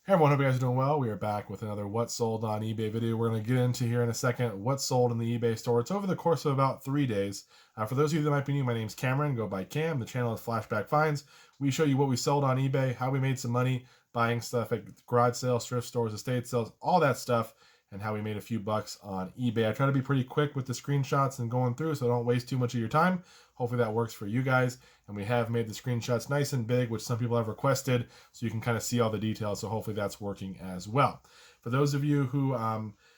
Hey everyone, hope you guys are doing well. We are back with another What Sold on eBay video. We're going to get into here in a second what sold in the eBay store. It's over the course of about 3 days. For those of you that might be new, my name's Cameron. Go by Cam. The channel is Flashback Finds. We show you what we sold on eBay, how we made some money buying stuff at garage sales, thrift stores, estate sales, all that stuff, and how we made a few bucks on eBay. I try to be pretty quick with the screenshots and going through so I don't waste too much of your time. Hopefully that works for you guys. And we have made the screenshots nice and big, which some people have requested, so you can kind of see all the details. So hopefully that's working as well. For those of you who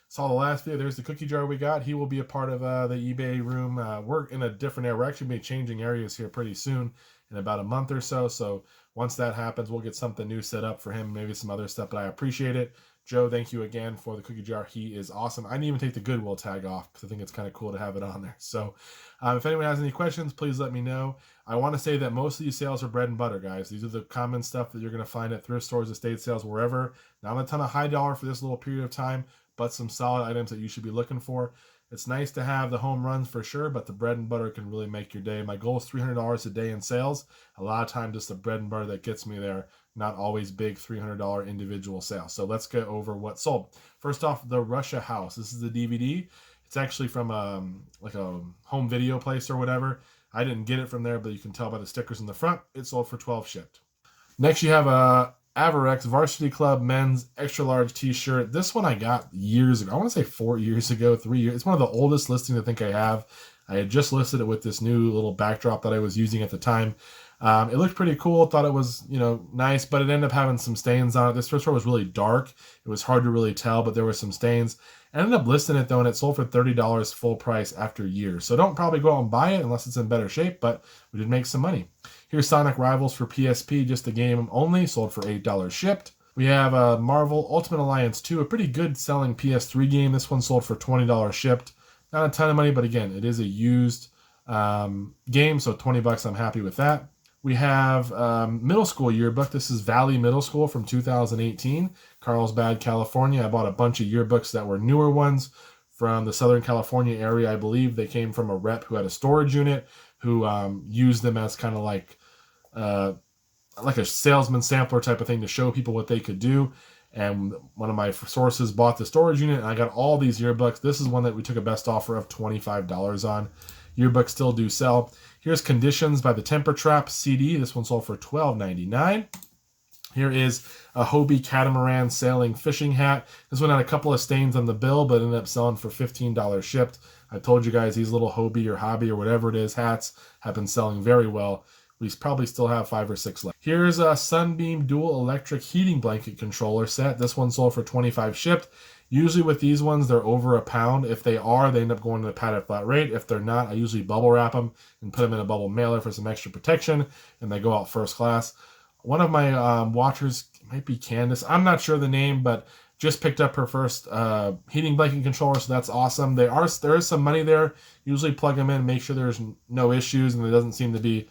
saw the last video, there's the cookie jar we got. He will be a part of the eBay room. We're in a different area. We're actually going to be changing areas here pretty soon in about a month or so. So once that happens, we'll get something new set up for him, maybe some other stuff, but I appreciate it. Joe, thank you again for the cookie jar. He is awesome. I didn't even take the Goodwill tag off because I think it's kind of cool to have it on there. So if anyone has any questions, please let me know. I want to say that most of these sales are bread and butter, guys. These are the common stuff that you're going to find at thrift stores, estate sales, wherever. Not a ton of high dollar for this little period of time, but some solid items that you should be looking for. It's nice to have the home runs for sure, but the bread and butter can really make your day. My goal is $300 a day in sales. A lot of times it's the bread and butter that gets me there, not always big $300 individual sales. So let's go over what sold. First off, the Russia House. This is the DVD. It's actually from like a home video place or whatever. I didn't get it from there, but you can tell by the stickers in the front. It sold for 12 shipped. Next, you have a Avirex Varsity Club men's extra large t-shirt. This one I got years ago. I want to say 4 years ago, 3 years. It's one of the oldest listings I think I have. I had just listed it with this new little backdrop that I was using at the time. It looked pretty cool. Thought it was, nice, but it ended up having some stains on it. This first one was really dark. It was hard to really tell, but there were some stains. I ended up listing it though, and it sold for $30 full price after years. So don't probably go out and buy it unless it's in better shape, but we did make some money. Here's Sonic Rivals for PSP, just the game only, sold for $8 shipped. We have Marvel Ultimate Alliance 2, a pretty good selling PS3 game. This one sold for $20 shipped. Not a ton of money, but again, it is a used game, so $20, I'm happy with that. We have middle school yearbook. This is Valley Middle School from 2018, Carlsbad, California. I bought a bunch of yearbooks that were newer ones from the Southern California area. I believe they came from a rep who had a storage unit who used them as kind of like a salesman sampler type of thing to show people what they could do. And one of my sources bought the storage unit, and I got all these yearbooks. This is one that we took a best offer of $25 on. Yearbooks still do sell. Here's Conditions by the Temper Trap CD. This one sold for $12.99. Here is a HOBIE Catamaran sailing fishing hat. This one had a couple of stains on the bill, but ended up selling for $15 shipped. I told you guys these little HOBIE or hobby or whatever it is hats have been selling very well. We probably still have 5 or 6 left. Here's a Sunbeam dual electric heating blanket controller set. This one sold for $25 shipped. Usually with these ones, they're over a pound. If they are, they end up going to the padded flat rate. If they're not, I usually bubble wrap them and put them in a bubble mailer for some extra protection, and they go out first class. One of my watchers, might be Candace, I'm not sure the name, but just picked up her first heating blanket controller, so that's awesome. There is some money there. Usually plug them in, make sure there's no issues, and there doesn't seem to be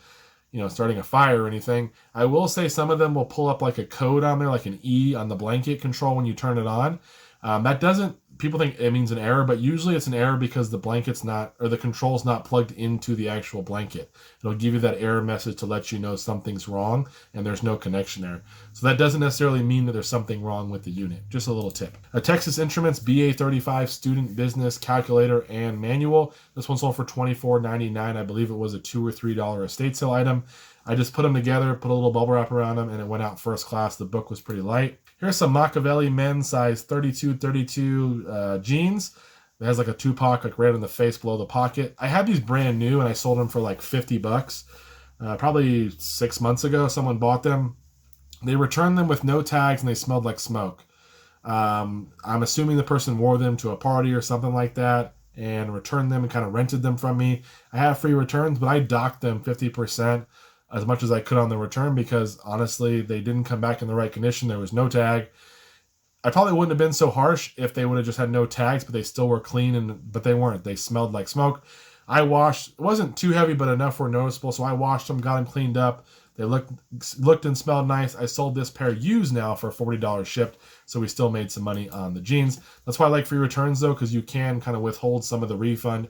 starting a fire or anything. I will say some of them will pull up like a code on there, like an E on the blanket control when you turn it on. That doesn't, people think it means an error, but usually it's an error because the blanket's not, or the control's not plugged into the actual blanket. It'll give you that error message to let you know something's wrong and there's no connection there. So that doesn't necessarily mean that there's something wrong with the unit. Just a little tip. A Texas Instruments BA35 student business calculator and manual. This one sold for $24.99. I believe it was a $2 or $3 estate sale item. I just put them together, put a little bubble wrap around them, and it went out first class. The book was pretty light. Here's some Makaveli men's size 32 jeans. It has like a Tupac like right in the face below the pocket. I had these brand new, and I sold them for like $50. Probably 6 months ago, someone bought them. They returned them with no tags, and they smelled like smoke. I'm assuming the person wore them to a party or something like that and returned them and kind of rented them from me. I have free returns, but I docked them 50%. As much as I could on the return because honestly they didn't come back in the right condition. There was no tag. I probably wouldn't have been so harsh if they would have just had no tags, but they still were clean, but they weren't. They smelled like smoke. I washed, it wasn't too heavy, but enough were noticeable, so I washed them, got them cleaned up. They looked and smelled nice. I sold this pair used now for $40 shipped, so we still made some money on the jeans. That's why I like free returns though, because you can kind of withhold some of the refund.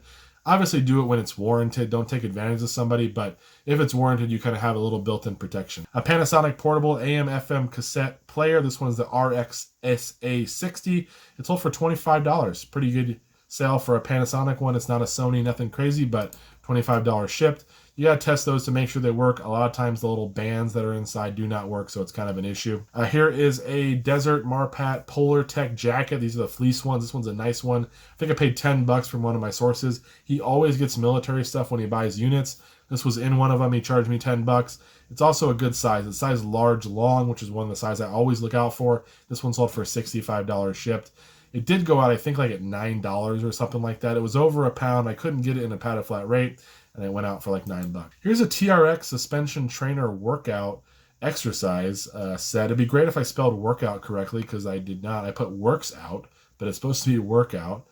Obviously do it when it's warranted. Don't take advantage of somebody, but if it's warranted, you kind of have a little built-in protection. A Panasonic portable AM/FM cassette player. This one is the RX-SA60. It sold for $25. Pretty good sale for a Panasonic one. It's not a Sony, nothing crazy, but $25 shipped. You gotta test those to make sure they work. A lot of times the little bands that are inside do not work, so it's kind of an issue. Here is a Desert MARPAT Polartec jacket. These are the fleece ones. This one's a nice one. I think I paid $10 from one of my sources. He always gets military stuff when he buys units. This was in one of them. He charged me $10. It's also a good size. It's size large long, which is one of the sizes I always look out for. This one sold for $65 shipped. It did go out, I think, like at $9 or something like that. It was over a pound. I couldn't get it in a padded flat rate, and it went out for like $9. Here's a TRX suspension trainer workout exercise set. It'd be great if I spelled workout correctly, because I did not. I put works out, but it's supposed to be workout.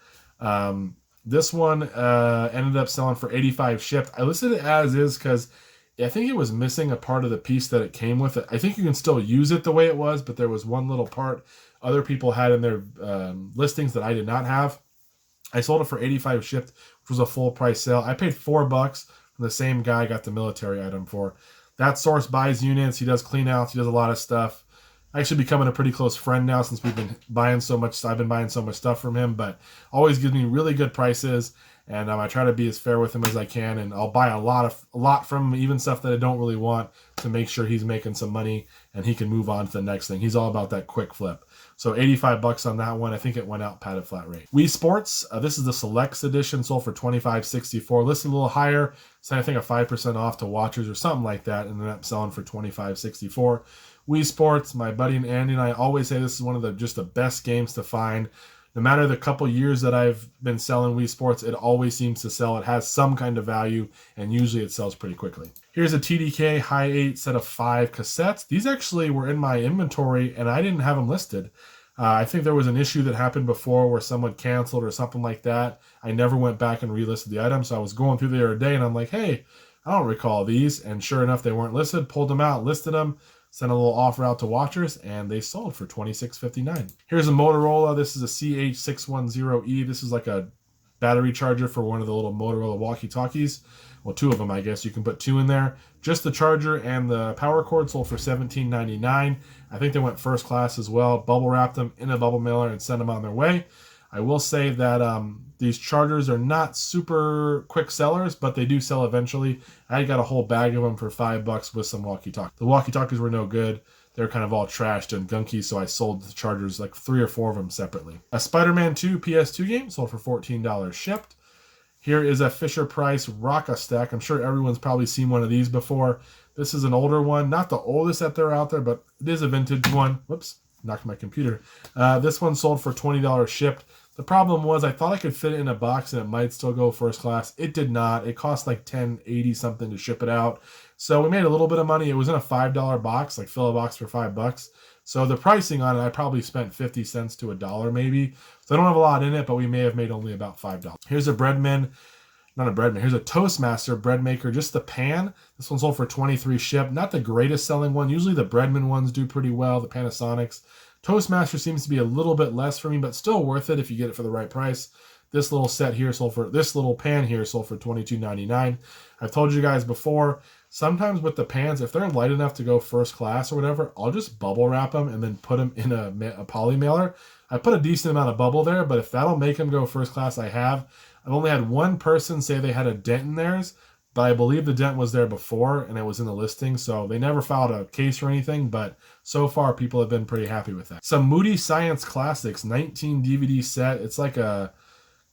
This one ended up selling for $85 shipped. I listed it as is because I think it was missing a part of the piece that it came with. I think you can still use it the way it was, but there was one little part other people had in their listings that I did not have. I sold it for $85 shipped, which was a full price sale. I paid $4 from the same guy I got the military item for. That source buys units. He does clean outs. He does a lot of stuff. Actually becoming a pretty close friend now since we've been buying so much. I've been buying so much stuff from him, but always gives me really good prices. And I try to be as fair with him as I can, and I'll buy a lot from him, even stuff that I don't really want, to make sure he's making some money and he can move on to the next thing. He's all about that quick flip. So $85 on that one. I think it went out padded flat rate. Wii Sports. This is the Selects edition, sold for $25.64. Listed a little higher, so I think a 5% off to watchers or something like that, and ended up selling for $25.64. Wii Sports. My buddy Andy and I always say this is one of the best games to find. No matter the couple years that I've been selling Wii Sports, it always seems to sell. It has some kind of value, and usually it sells pretty quickly. Here's a TDK High 8 set of 5 cassettes. These actually were in my inventory, and I didn't have them listed. I think there was an issue that happened before where someone canceled or something like that. I never went back and relisted the item, so I was going through the other day, and I'm like, hey, I don't recall these. And sure enough, they weren't listed. Pulled them out, listed them. Sent a little offer out to watchers, and they sold for $26.59. Here's a Motorola. This is a CH610E. This is like a battery charger for one of the little Motorola walkie-talkies. Well, 2 of them, I guess. You can put 2 in there. Just the charger and the power cord sold for $17.99. I think they went first class as well. Bubble wrapped them in a bubble mailer and sent them on their way. I will say that these chargers are not super quick sellers, but they do sell eventually. I got a whole bag of them for $5 with some walkie-talkies. The walkie-talkies were no good. They're kind of all trashed and gunky, so I sold the chargers, like 3 or 4 of them separately. A Spiderman 2 PS2 game sold for $14 shipped. Here is a Fisher-Price Rock-A-Stack. I'm sure everyone's probably seen one of these before. This is an older one. Not the oldest that they're out there, but it is a vintage one. Whoops, knocked my computer. This one sold for $20 shipped. The problem was I thought I could fit it in a box and it might still go first class. It did not. It cost like $10.80 something to ship it out. So we made a little bit of money. It was in a $5 box, like fill a box for $5. So the pricing on it, I probably spent 50 cents to $1 maybe. So I don't have a lot in it, but we may have made only about $5. Here's a Breadman. Not a Breadman. Here's a Toastmaster bread maker, just the pan. This one sold for $23 shipped. Not the greatest selling one. Usually the Breadman ones do pretty well, the Panasonics. Toastmaster seems to be a little bit less for me, but still worth it if you get it for the right price. This little set here sold for, this little pan here sold for $22.99. I've told you guys before, sometimes with the pans, if they're light enough to go first class or whatever, I'll just bubble wrap them and then put them in a poly mailer. I put a decent amount of bubble there, but if that'll make them go first class, I have. I've only had one person say they had a dent in theirs, but I believe the dent was there before and it was in the listing, so they never filed a case or anything, but so far people have been pretty happy with that. Some Moody Science Classics 19 DVD set. It's like a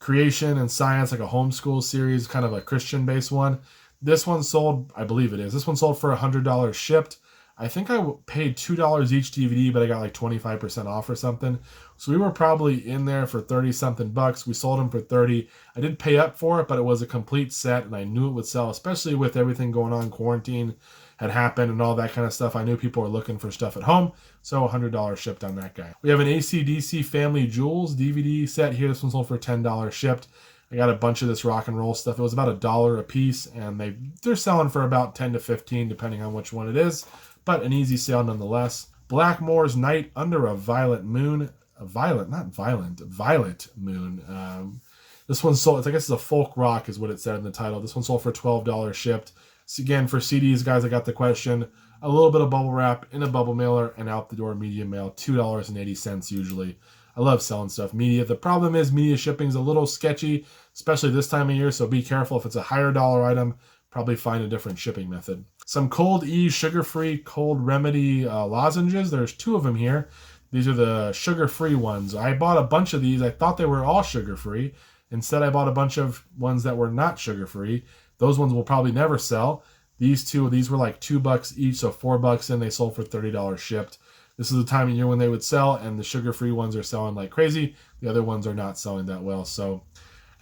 creation and science, like a homeschool series, kind of a Christian-based one. This one sold, I believe it is, this one sold for $100 shipped. I think I paid $2 each DVD, but I got like 25% off or something. So we were probably in there for 30-something bucks. We sold them for 30. I did pay up for it, but it was a complete set, and I knew it would sell, especially with everything going on. Quarantine had happened and all that kind of stuff. I knew people were looking for stuff at home, so $100 shipped on that guy. We have an AC/DC Family Jewels DVD set here. This one sold for $10 shipped. I got a bunch of this rock and roll stuff. It was about $1 a piece, and they're selling for about 10 to 15, depending on which one it is, but an easy sale nonetheless. Blackmore's Night Under a Violet Moon. Violet moon. This one sold, I guess it's a folk rock is what it said in the title. This one sold for $12 shipped. So again, for CDs, guys, I got the question. A little bit of bubble wrap in a bubble mailer and out the door medium mail, $2.80 usually. I love selling stuff media. The problem is media shipping is a little sketchy, especially this time of year, so be careful. If it's a higher dollar item, probably find a different shipping method. Some Cold Ease sugar-free cold remedy lozenges. There's 2 of them here. These are the sugar-free ones. I bought a bunch of these. I thought they were all sugar-free. Instead, I bought a bunch of ones that were not sugar-free. Those ones will probably never sell. These were like $2 each, so $4 in. They sold for $30 shipped. This is the time of year when they would sell, and the sugar-free ones are selling like crazy. The other ones are not selling that well, so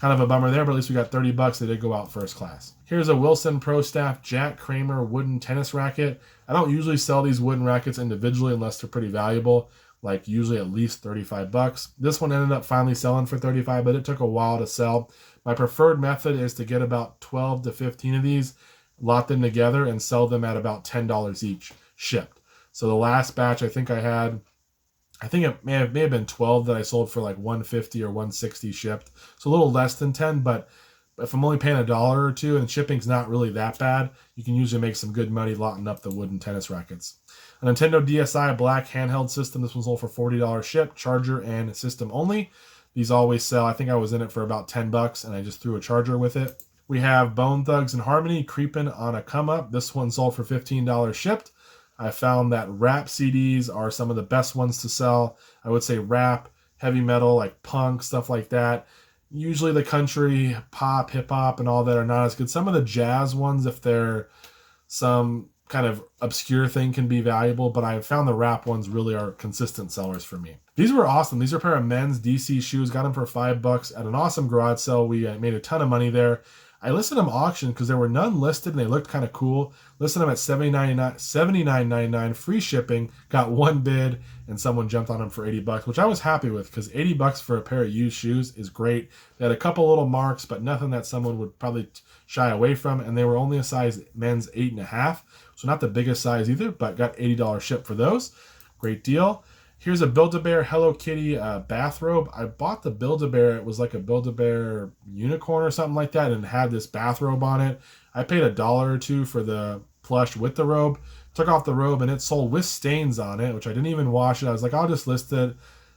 kind of a bummer there, but at least we got $30. They did go out first class. Here's a Wilson Pro Staff Jack Kramer wooden tennis racket. I don't usually sell these wooden rackets individually unless they're pretty valuable, like usually at least $35. This one ended up finally selling for $35, but it took a while to sell. My preferred method is to get about 12 to 15 of these, lot them together, and sell them at about $10 each shipped. So the last batch I think it may have been 12 that I sold for like $150 or $160 shipped. So a little less than 10, but if I'm only paying $1 or $2 and shipping's not really that bad, you can usually make some good money lotting up the wooden tennis rackets. A Nintendo DSi black handheld system. This one sold for $40 shipped, charger and system only. These always sell. I think I was in it for about $10 and I just threw a charger with it. We have Bone Thugs and Harmony Creepin on a come up. This one sold for $15 shipped. I found that rap CDs are some of the best ones to sell. I would say rap, heavy metal, like punk, stuff like that. Usually the country, pop, hip-hop, and all that are not as good. Some of the jazz ones, if they're some kind of obscure thing, can be valuable, but I found the rap ones really are consistent sellers for me. These were awesome. These are a pair of men's DC shoes. Got them for $5 at an awesome garage sale. We made a ton of money there. I listed them auction because there were none listed and they looked kind of cool. Listed them at $79.99 free shipping. Got one bid and someone jumped on them for $80, which I was happy with because $80 for a pair of used shoes is great. They had a couple little marks, but nothing that someone would probably shy away from. And they were only a size men's 8.5, so not the biggest size either, but got $80 ship for those. Great deal. Here's a Build-A-Bear Hello Kitty bathrobe. I bought the Build-A-Bear. It was like a Build-A-Bear unicorn or something like that, and it had this bathrobe on it. I paid $1 or $2 for the plush with the robe. Took off the robe, and it sold with stains on it, which I didn't even wash it. I was like, I'll just list it.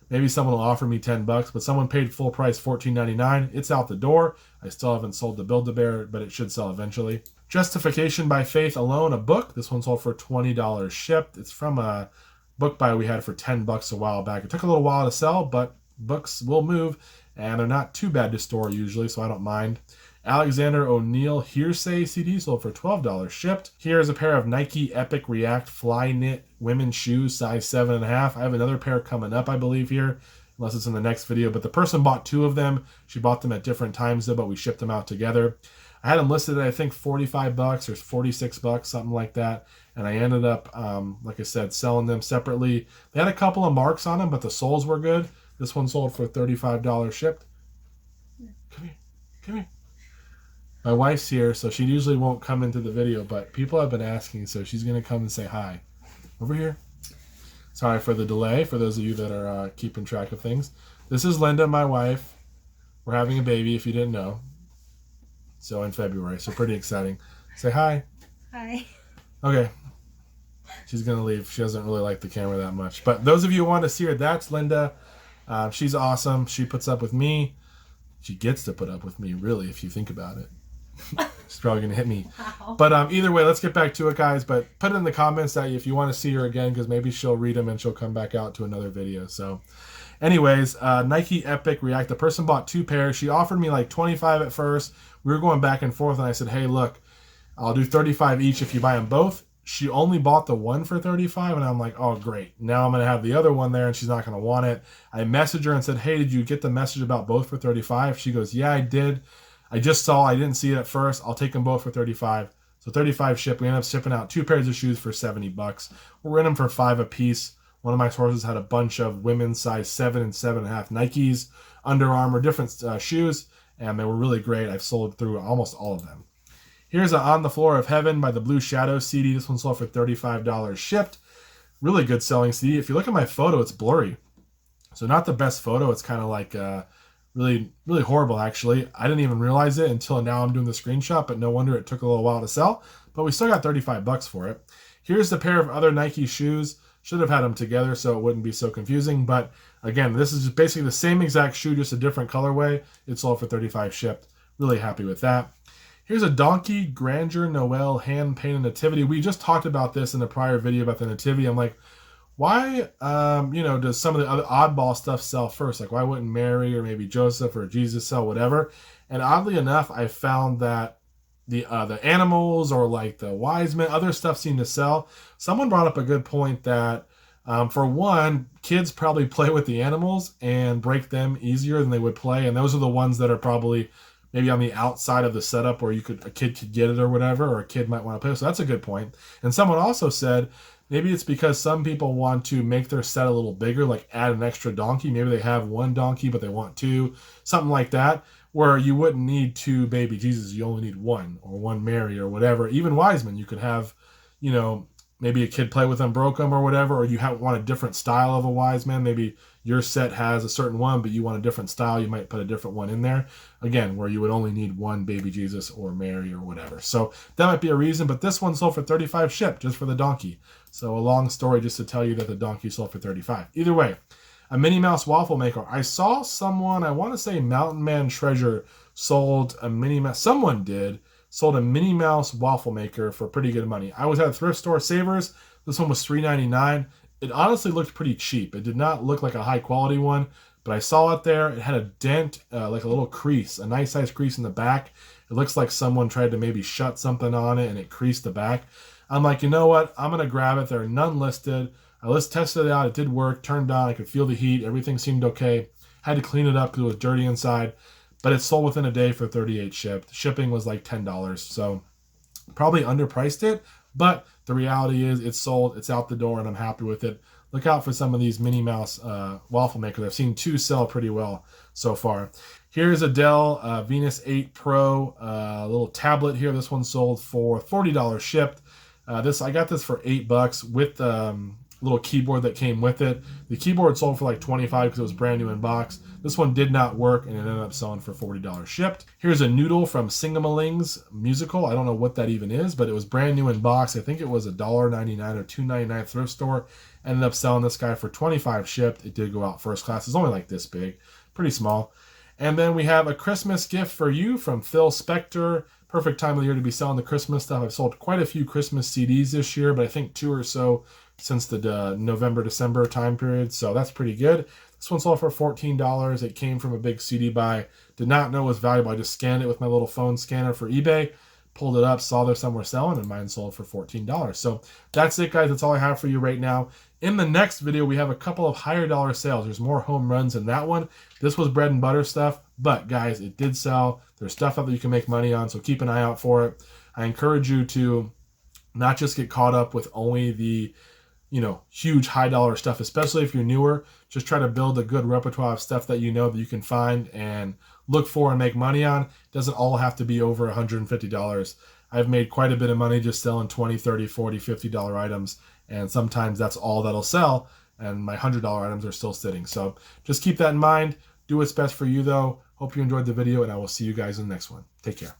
Maybe someone will offer me $10, but someone paid full price $14.99. It's out the door. I still haven't sold the Build-A-Bear, but it should sell eventually. Justification by Faith Alone, a book. This one sold for $20 shipped. It's from a book buy we had for $10 a while back. It took a little while to sell, but books will move, and they're not too bad to store usually, so I don't mind. Alexander O'Neill Hearsay CD sold for $12 shipped. Here's a pair of Nike Epic React Flyknit women's shoes, size 7.5. I have another pair coming up, I believe, here, unless it's in the next video, but the person bought 2 of them. She bought them at different times, though, but we shipped them out together. I had them listed at, I think, $45 or $46, something like that. And I ended up, like I said, selling them separately. They had a couple of marks on them, but the soles were good. This one sold for $35 shipped. Come here. My wife's here, so she usually won't come into the video, but people have been asking, so she's going to come and say hi. Over here. Sorry for the delay, for those of you that are keeping track of things. This is Linda, my wife. We're having a baby, if you didn't know. So in February, so pretty exciting. Say hi. Hi. Okay. She's going to leave. She doesn't really like the camera that much. But those of you who want to see her, that's Linda. She's awesome. She puts up with me. She gets to put up with me, really, if you think about it. She's probably going to hit me. Wow. But either way, let's get back to it, guys. But put it in the comments that if you want to see her again, because maybe she'll read them and she'll come back out to another video. So anyways, Nike Epic React. The person bought 2 pairs. She offered me like $25 at first. We were going back and forth, and I said, hey, look, I'll do $35 each if you buy them both. She only bought the one for $35, and I'm like, oh, great. Now I'm going to have the other one there, and she's not going to want it. I messaged her and said, hey, did you get the message about both for $35? She goes, yeah, I did. I just saw. I didn't see it at first. I'll take them both for $35. So $35 ship. We ended up shipping out 2 pairs of shoes for $70. We're in them for $5 a piece. One of my sources had a bunch of women's size 7 and 7.5 Nikes, Under Armour, different shoes, and they were really great. I've sold through almost all of them. Here's a On the Floor of Heaven by the Blue Shadow CD. This one sold for $35 shipped. Really good selling CD. If you look at my photo, it's blurry. So not the best photo. It's kind of like Really, really horrible, actually. I didn't even realize it until now I'm doing the screenshot, but no wonder it took a little while to sell. But we still got 35 bucks for it. Here's the pair of other Nike shoes. Should have had them together so it wouldn't be so confusing. But again, this is basically the same exact shoe, just a different colorway. It sold for 35 shipped. Really happy with that. Here's a Donkey Grandeur Noel hand-painted nativity. We just talked about this in a prior video about the nativity. I'm like, why, does some of the other oddball stuff sell first? Like, why wouldn't Mary or maybe Joseph or Jesus sell whatever? And oddly enough, I found that the animals or like the wise men, other stuff seemed to sell. Someone brought up a good point that, for one, kids probably play with the animals and break them easier than they would play. And those are the ones that are probably maybe on the outside of the setup where a kid could get it or whatever, or a kid might want to play. So that's a good point. And someone also said, maybe it's because some people want to make their set a little bigger, like add an extra donkey. Maybe they have one donkey, but they want two, something like that, where you wouldn't need two baby Jesus. You only need one, or one Mary or whatever. Even Wiseman, you could have, maybe a kid play with them, broke them or whatever, or you want a different style of a wise man. Maybe your set has a certain one, but you want a different style. You might put a different one in there. Again, where you would only need one baby Jesus or Mary or whatever. So that might be a reason, but this one sold for 35 shipped just for the donkey. So a long story just to tell you that the donkey sold for 35. Either way, a Minnie Mouse waffle maker. I saw someone, I want to say Mountain Man Treasure sold a Minnie Mouse. Someone did. Sold a Minnie Mouse waffle maker for pretty good money. I was at a thrift store, Savers. This one was $3.99. It honestly looked pretty cheap. It did not look like a high quality one, but I saw it there. It had a dent, like a little crease, a nice size crease in the back. It looks like someone tried to maybe shut something on it and it creased the back. I'm like, you know what? I'm going to grab it. There are none listed. I tested it out. It did work. Turned on. I could feel the heat. Everything seemed okay. Had to clean it up because it was dirty inside. But it sold within a day for 38 shipped. Shipping was like $10. So probably underpriced it. But the reality is it's sold. It's out the door and I'm happy with it. Look out for some of these Minnie Mouse waffle makers. I've seen two sell pretty well so far. Here's a Dell Venus 8 Pro little tablet here. This one sold for $40 shipped. I got this for $8 with little keyboard that came with it. The keyboard sold for like $25 because it was brand new in box. This one did not work and it ended up selling for $40 shipped. Here's a noodle from Singamaling's Musical. I don't know what that even is, but it was brand new in box. I think it was $1.99 or $2.99 thrift store. Ended up selling this guy for $25 shipped. It did go out first class. It's only like this big, pretty small. And then we have a Christmas gift for you from Phil Spector. Perfect time of the year to be selling the Christmas stuff. I've sold quite a few Christmas CDs this year, but I think 2 or so since the November, December time period. So that's pretty good. This one sold for $14. It came from a big CD buy. Did not know it was valuable. I just scanned it with my little phone scanner for eBay. Pulled it up, saw there some were selling, and mine sold for $14. So that's it, guys. That's all I have for you right now. In the next video, we have a couple of higher dollar sales. There's more home runs in that one. This was bread and butter stuff, but guys, it did sell. There's stuff out that you can make money on, so keep an eye out for it. I encourage you to not just get caught up with only the huge high dollar stuff, especially if you're newer. Just try to build a good repertoire of stuff that that you can find and look for and make money on. It doesn't all have to be over $150. I've made quite a bit of money just selling $20, $30, $40, $50 items, and sometimes that's all that'll sell, and my $100 items are still sitting. So just keep that in mind. Do what's best for you, though. Hope you enjoyed the video, and I will see you guys in the next one. Take care.